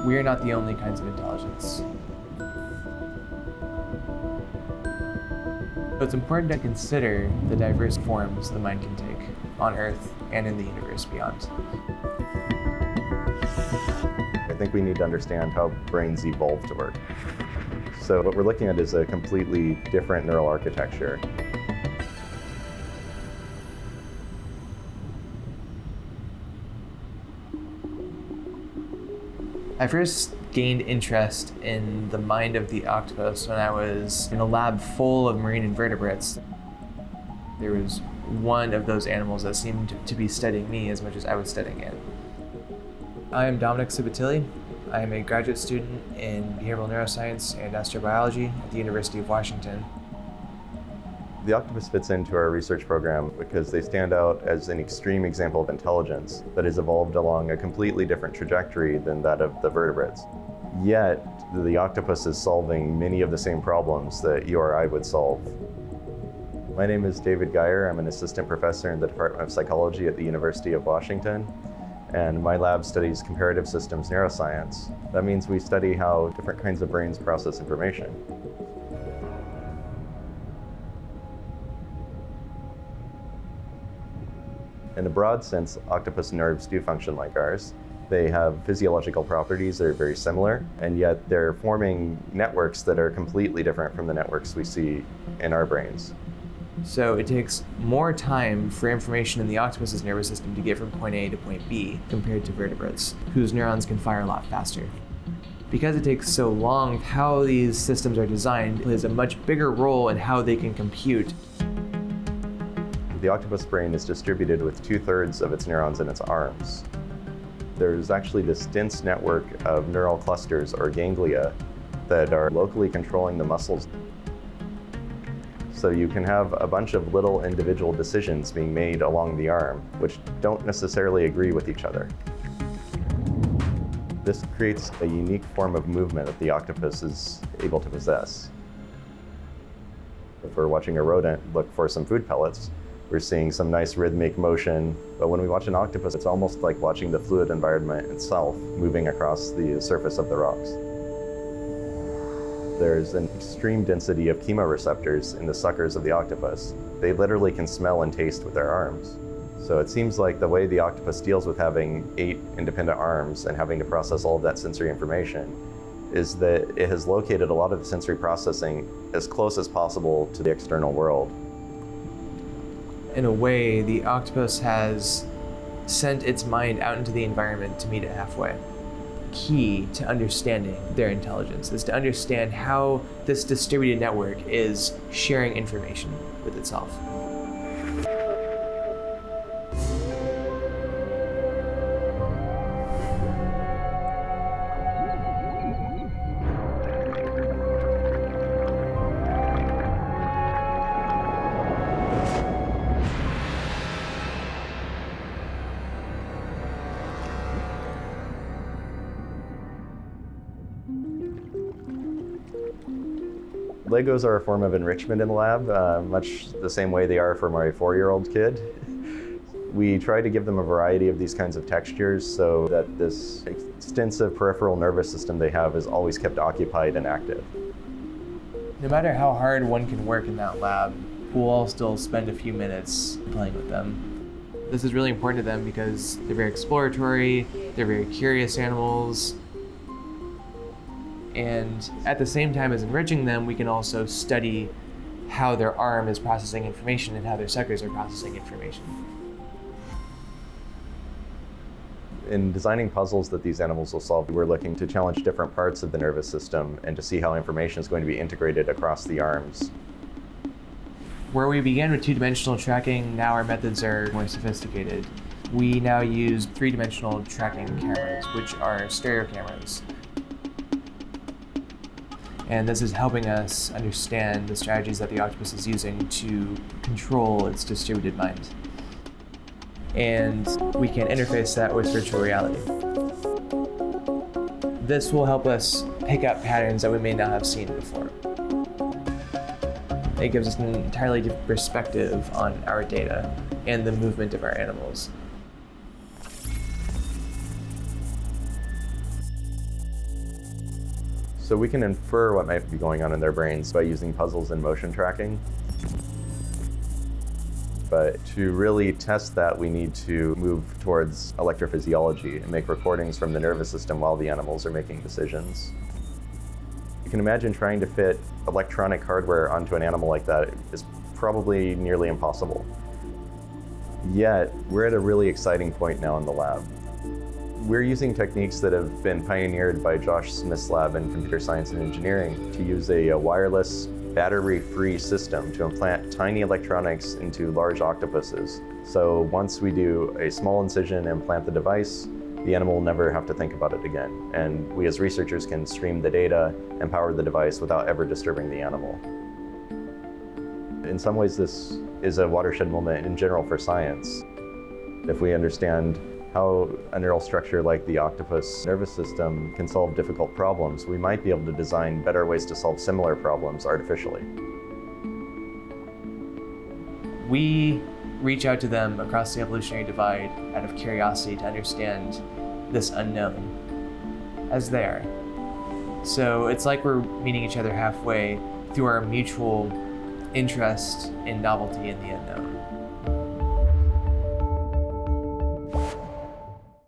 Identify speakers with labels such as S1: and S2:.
S1: we are not the only kinds of intelligence. So it's important to consider the diverse forms the mind can take on Earth and in the universe beyond.
S2: I think we need to understand how brains evolve to work. So what we're looking at is a completely different neural architecture.
S1: I first gained interest in the mind of the octopus when I was in a lab full of marine invertebrates. There was one of those animals that seemed to be studying me as much as I was studying it. I am Dominic Subatilli. I am a graduate student in behavioral neuroscience and astrobiology at the University of Washington.
S2: The octopus fits into our research program because they stand out as an extreme example of intelligence that has evolved along a completely different trajectory than that of the vertebrates. Yet, the octopus is solving many of the same problems that you or I would solve. My name is David Geyer. I'm an assistant professor in the Department of Psychology at the University of Washington, and my lab studies comparative systems neuroscience. That means we study how different kinds of brains process information. In a broad sense, octopus nerves do function like ours. They have physiological properties that are very similar, and yet they're forming networks that are completely different from the networks we see in our brains.
S1: So it takes more time for information in the octopus's nervous system to get from point A to point B compared to vertebrates, whose neurons can fire a lot faster. Because it takes so long, how these systems are designed plays a much bigger role in how they can compute.
S2: The octopus brain is distributed with 2/3 of its neurons in its arms. There's actually this dense network of neural clusters or ganglia that are locally controlling the muscles. So you can have a bunch of little individual decisions being made along the arm, which don't necessarily agree with each other. This creates a unique form of movement that the octopus is able to possess. If we're watching a rodent look for some food pellets, we're seeing some nice rhythmic motion, but when we watch an octopus, it's almost like watching the fluid environment itself moving across the surface of the rocks. There's an extreme density of chemoreceptors in the suckers of the octopus. They literally can smell and taste with their arms. So it seems like the way the octopus deals with having 8 independent arms and having to process all of that sensory information is that it has located a lot of the sensory processing as close as possible to the external world.
S1: In a way, the octopus has sent its mind out into the environment to meet it halfway. Key to understanding their intelligence is to understand how this distributed network is sharing information with itself.
S2: Legos are a form of enrichment in the lab, much the same way they are for my 4-year-old kid. We try to give them a variety of these kinds of textures so that this extensive peripheral nervous system they have is always kept occupied and active.
S1: No matter how hard one can work in that lab, we'll all still spend a few minutes playing with them. This is really important to them because they're very exploratory, they're very curious animals, and at the same time as enriching them, we can also study how their arm is processing information and how their suckers are processing information.
S2: In designing puzzles that these animals will solve, we're looking to challenge different parts of the nervous system and to see how information is going to be integrated across the arms.
S1: Where we began with 2-dimensional tracking, now our methods are more sophisticated. We now use 3-dimensional tracking cameras, which are stereo cameras. And this is helping us understand the strategies that the octopus is using to control its distributed mind. And we can interface that with virtual reality. This will help us pick up patterns that we may not have seen before. It gives us an entirely different perspective on our data and the movement of our animals.
S2: So we can infer what might be going on in their brains by using puzzles and motion tracking. But to really test that, we need to move towards electrophysiology and make recordings from the nervous system while the animals are making decisions. You can imagine trying to fit electronic hardware onto an animal like that is probably nearly impossible. Yet, we're at a really exciting point now in the lab. We're using techniques that have been pioneered by Josh Smith's lab in computer science and engineering to use a wireless, battery-free system to implant tiny electronics into large octopuses. So once we do a small incision and implant the device, the animal will never have to think about it again. And we as researchers can stream the data and power the device without ever disturbing the animal. In some ways, this is a watershed moment in general for science. If we understand how a neural structure like the octopus nervous system can solve difficult problems, we might be able to design better ways to solve similar problems artificially.
S1: We reach out to them across the evolutionary divide out of curiosity to understand this unknown as they are. So it's like we're meeting each other halfway through our mutual interest in novelty and the unknown.